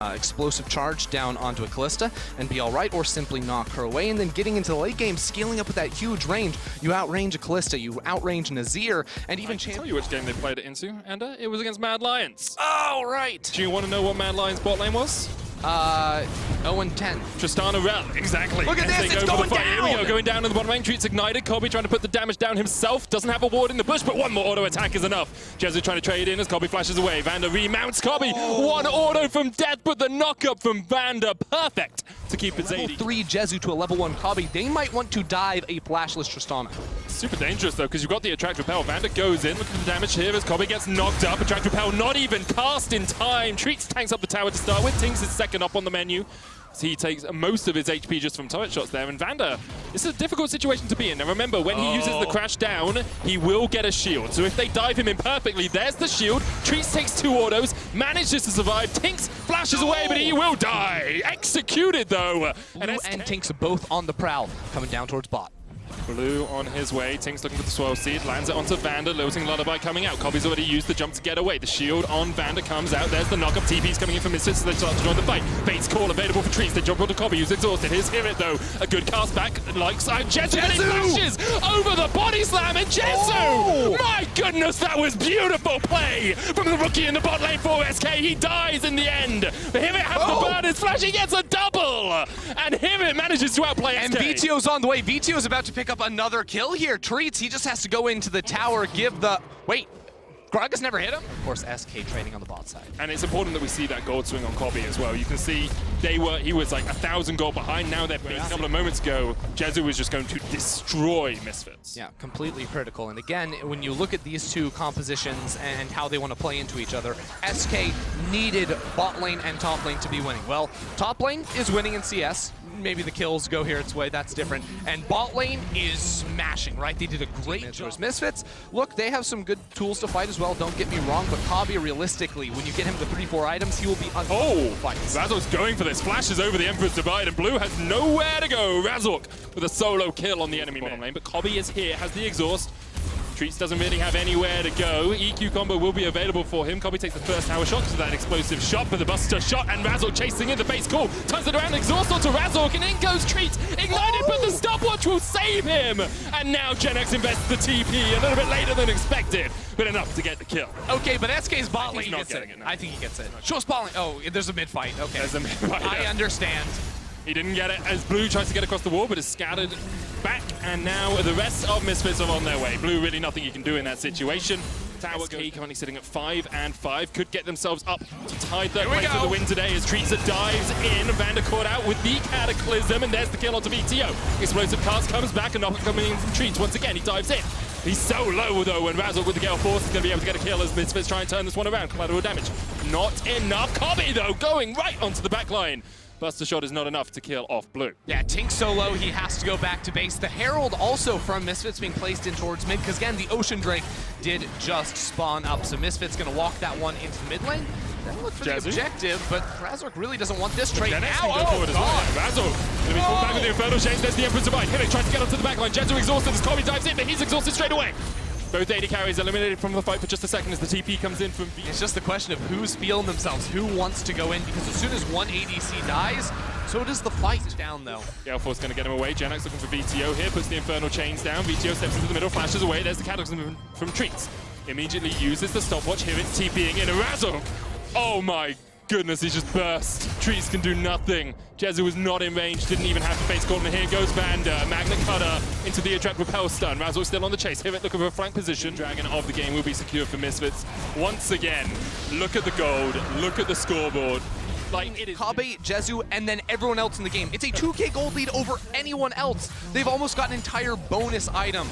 explosive charge down onto a Callista and be alright, or simply knock her away. And then getting into the late game, scaling up with that huge range. You outrange a Callista, you outrange an Azir, and even I can tell you which game they played it into, and it was against Mad Lions. Oh, right! Do you want to know what Mad Lions bot lane was? 0-10. Tristana Rel, exactly. Look at this, it's going down! Here we go, going down in the bottom lane. Treats ignited. Kobe trying to put the damage down himself. Doesn't have a ward in the bush, but one more auto attack is enough. Jezu trying to trade in as Kobe flashes away. Vander remounts Kobe. Oh. One auto from death, but the knock-up from Vander. Perfect to keep it level 3 Jezu to a level 1 Kobe. They might want to dive a flashless Tristana. Super dangerous though, because you've got the Attract Repel. Vander goes in, look at the damage here as Kobe gets knocked up. Attract Repel not even cast in time. Treats tanks up the tower to start with. Tinks is second up on the menu. So he takes most of his HP just from turret shots there. And Vander, this is a difficult situation to be in. Now remember, when he uses the crash down, he will get a shield. So if they dive him in perfectly, there's the shield. Treats takes 2 autos, manages to survive. Tinks flashes away, but he will die. Executed though. Blue and Tinks are both on the prowl, coming down towards bot. Blue on his way. Tinks looking for the swirl seed. Lands it onto Vander. Lilting Lullaby coming out. Kobe's already used the jump to get away. The shield on Vander comes out. There's the knock-up. TP's coming in from Misfits, so they start to join the fight. Bait's call available for Treats. They jump onto Kobe, who's exhausted. Here's Hirit though. A good cast back. Likes Jezu. And he flashes over the body slam. And Jezu! My goodness, that was beautiful play from the rookie in the bot lane for SK. He dies in the end. But Hirit has the burn. His flash. He gets a double. And Hirit manages to outplay SK. And VTO's on the way. VTO's about to pick up another kill here. Treats, he just has to go into the tower, give the... Wait, Gragas never hit him? Of course, SK trading on the bot side. And it's important that we see that gold swing on Kobe as well. You can see he was like 1,000 gold behind. Now they're a couple of moments ago, Jezu was just going to destroy Misfits. Yeah, completely critical. And again, when you look at these two compositions and how they want to play into each other, SK needed bot lane and top lane to be winning. Well, top lane is winning in CS. Maybe the kills go here its way, that's different. And bot lane is smashing, right? They did a great job. Misfits, look, they have some good tools to fight as well, don't get me wrong, but Kabi, realistically, when you get him the 3-4 items, he will be unstoppable fights. Razork's going for this, flashes over the Emperor's Divide, and Blue has nowhere to go. Razork with a solo kill on the enemy bottom lane, but Kobe is here, has the exhaust. Treats doesn't really have anywhere to go. EQ combo will be available for him. Kobe takes the first tower shot to that explosive shot, but the Buster shot, and Razork chasing in the base call. Turns it around, exhaust onto Razork, and in goes Treats. Ignited, but the stopwatch will save him. And now GenX invests the TP a little bit later than expected, but enough to get the kill. Okay, but SK's bot lane not gets getting it. it, no. I think he gets it. Show us bot lane. Oh, there's a mid fight. Okay. There's a mid fight. I understand. He didn't get it as Blue tries to get across the wall, but is scattered back, and now the rest of Misfits are on their way. Blue, really nothing you can do in that situation. Tower SK currently sitting at 5 and 5, could get themselves up to tie third place for the win today as Treats dives in. Vander caught out with the Cataclysm, and there's the kill onto VTO. Explosive cast comes back, and knock coming in from Treats. Once again, he dives in. He's so low though, and Razork with the Gale Force is going to be able to get a kill as Misfits try and turn this one around. Collateral damage. Not enough. Kobe though, going right onto the back line. Buster shot is not enough to kill off Blue. Yeah, Tink solo, he has to go back to base. The Herald also from Misfits being placed in towards mid, because again, the Ocean Drake did just spawn up. So Misfits gonna walk that one into mid lane. Then look for the objective, but Razork really doesn't want this trade now. Razork gonna be pulled back with the Inferno Chains. There's the Emperor's Divide. Hirit tries to get up to the back line. Jezu exhausted as Kobe dives in, but he's exhausted straight away. Both AD carries eliminated from the fight for just a second as the TP comes in from B. It's just the question of who's feeling themselves, who wants to go in, because as soon as one ADC dies, so does the fight down though. Gale Force gonna get him away. GenX looking for VTO here, puts the Infernal Chains down. VTO steps into the middle, flashes away. There's the Cataclysm from Treats. Immediately uses the stopwatch. Here it's TPing in a Razork. Oh my goodness, he just burst. Treats can do nothing. Jezu was not in range, didn't even have the face call, and here goes Vander. Magna Cutter into the Attract Repel stun. Razork still on the chase. Hirit looking for a flank position. Dragon of the game will be secured for Misfits. Once again, look at the gold, look at the scoreboard. Like, it is Kabe, Jezu, and then everyone else in the game. It's a 2K gold lead over anyone else. They've almost got an entire bonus item.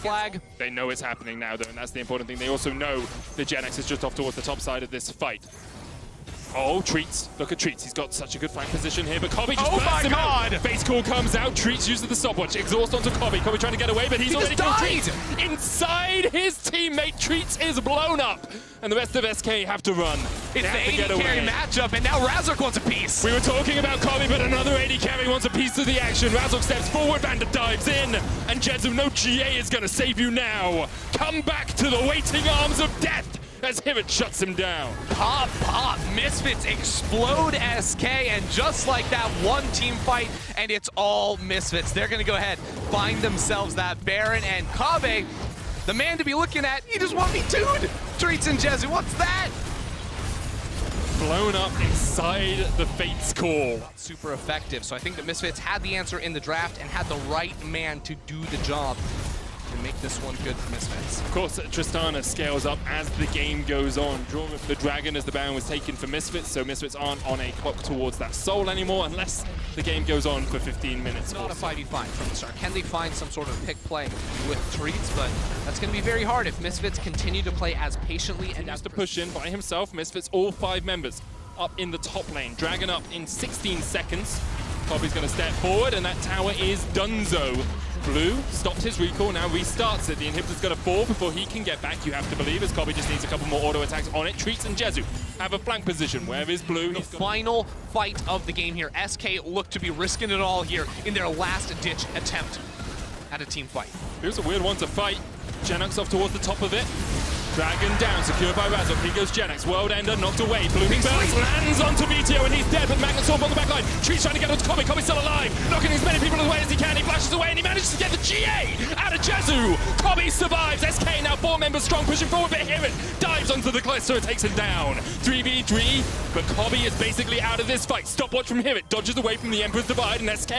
Flag. They know it's happening now, though, and that's the important thing. They also know that GenX is just off towards the top side of this fight. Oh, Treats. Look at Treats. He's got such a good flank position here, but Kobe just bursts him out. Face call comes out. Treats uses the stopwatch. Exhaust onto Kobe. Kobe trying to get away, but he's already killed Treats. Inside his teammate, Treats is blown up. And the rest of SK have to run. It's the AD carry matchup, and now Razork wants a piece. We were talking about Kobe, but another AD carry wants a piece of the action. Razork steps forward, Vander dives in, and Jezu, no GA is going to save you now. Come back to the waiting arms of death. as Hibbert shuts him down. Pop, pop, Misfits explode SK, and just like that, one team fight, and it's all Misfits. They're gonna go ahead, find themselves that Baron, and Kaveh, the man to be looking at, he just 1v2'd Treats and Jezu. What's that? Blown up inside the Fate's core. Super effective, so I think that Misfits had the answer in the draft and had the right man to do the job to make this one good for Misfits. Of course, Tristana scales up as the game goes on. Drawing the Dragon as the Baron was taken for Misfits, so Misfits aren't on a clock towards that Soul anymore unless the game goes on for 15 minutes. Not a 5v5 from the start. Can they find some sort of pick play with Treats? But that's going to be very hard if Misfits continue to play as patiently and as to push in by himself. Misfits, all 5 members up in the top lane. Dragon up in 16 seconds. Kobe's going to step forward, and that tower is donezo. Blue stopped his recall, now restarts it. The inhibitor's going to fall before he can get back, you have to believe, as Kobe just needs a couple more auto attacks on it. Treats and Jezu have a flank position. Where is Blue? The final fight of the game here. SK look to be risking it all here in their last-ditch attempt at a team fight. Here's a weird one to fight. Genux off towards the top of it. Dragon down, secured by Razok. Here goes Genux. World Ender knocked away. Blooming Burst lands onto BTO, and he's dead, but Magnus Orb on the back line. Tree's trying to get onto Kobe. Kobe's still alive. Knocking as many people away as he can. He flashes away, and he manages to get the GA out of Jezu. Kobe survives. SK now 4 members strong, pushing forward, but Hibbert dives onto the Kaisser and takes him down. 3v3, but Kobe is basically out of this fight. Stopwatch from Hibbert. Dodges away from the Emperor's Divide, and SK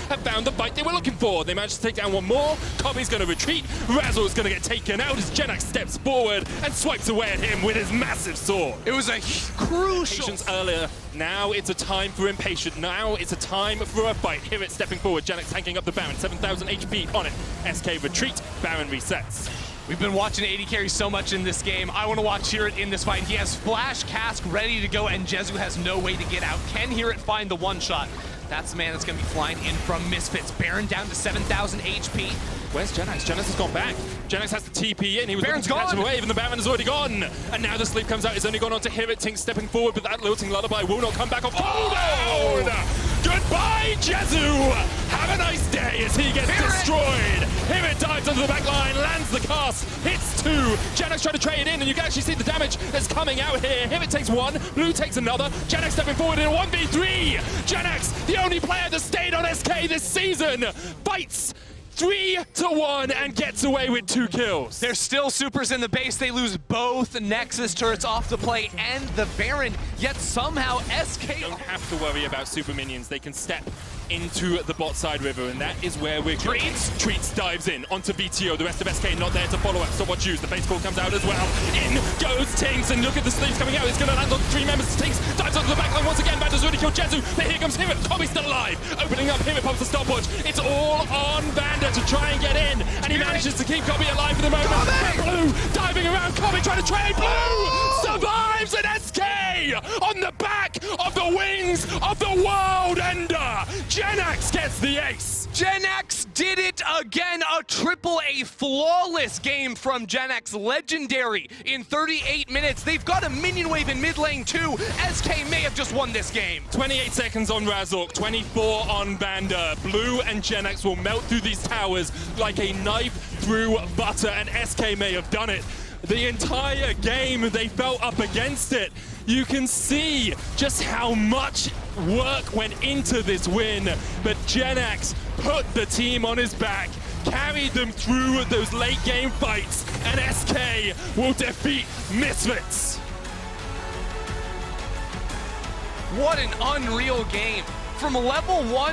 have found the fight they were looking for. They managed to take down one more. Kobe's going to retreat. Razor's going to get taken out as Genux steps forward and swipes away at him with his massive sword. It was a crucial... Patience earlier. Now it's a time for impatient. Now it's a time for a fight. Hibbert stepping forward. Genux tanking up the Baron. 7,000 HP on it. SK retreat. Baron resets. We've been watching AD carry so much in this game. I want to watch Hibbert in this fight. He has Flash Cask ready to go, and Jezu has no way to get out. Can Hibbert find the one-shot? That's the man that's going to be flying in from Misfits. Baron down to 7,000 HP. Where's Genux? Genux has gone back. Genux has the TP in. He was Baron's looking to catch him gone. away, even the Baron has already gone. And now the sleep comes out. It's only gone on to Hibbert. Tink stepping forward, but that lilting lullaby will not come back off. Oh, down! Goodbye, Jezu! Have a nice day as he gets destroyed. Hibbert dives onto the back line, lands the cast, hits 2. Genux trying to trade in, and you can actually see the damage that's coming out here. Hibbert takes 1, Blue takes another. Genux stepping forward in a 1v3. Genux, the only player that stayed on SK this season, fights 3-1 and gets away with 2 kills. There's still supers in the base. They lose both Nexus turrets off the play and the Baron, yet somehow SK Don't have to worry about super minions. They can step into the bot side river, and that is where we're going. Treats dives in onto BTO. The rest of SK not there to follow up. So what use? The base call comes out as well. In goes Tinks, and look at the sleeves coming out. It's going to land on 3 members. Tinks dives onto the backline once again. Banda's already killed Jezu. But here comes Hibbert. Kobe's still alive. Opening up. Hibbert pops the stopwatch. It's all on Banda to try and get in, and he manages to keep Kobe alive for the moment. Blue diving around. Kobe trying to trade. Blue survives, and SK on the back of the wings of the World Ender. Genux gets the ace. Genx did it again, a triple-A flawless game from Genx, legendary in 38 minutes. They've got a minion wave in mid lane too. SK may have just won this game. 28 seconds on Razork, 24 on Banda. Blue and Genx will melt through these towers like a knife through butter, and SK may have done it. The entire game, they felt up against it. You can see just how much work went into this win, but Genx put the team on his back, carried them through those late game fights, and SK will defeat Misfits. What an unreal game. From level 1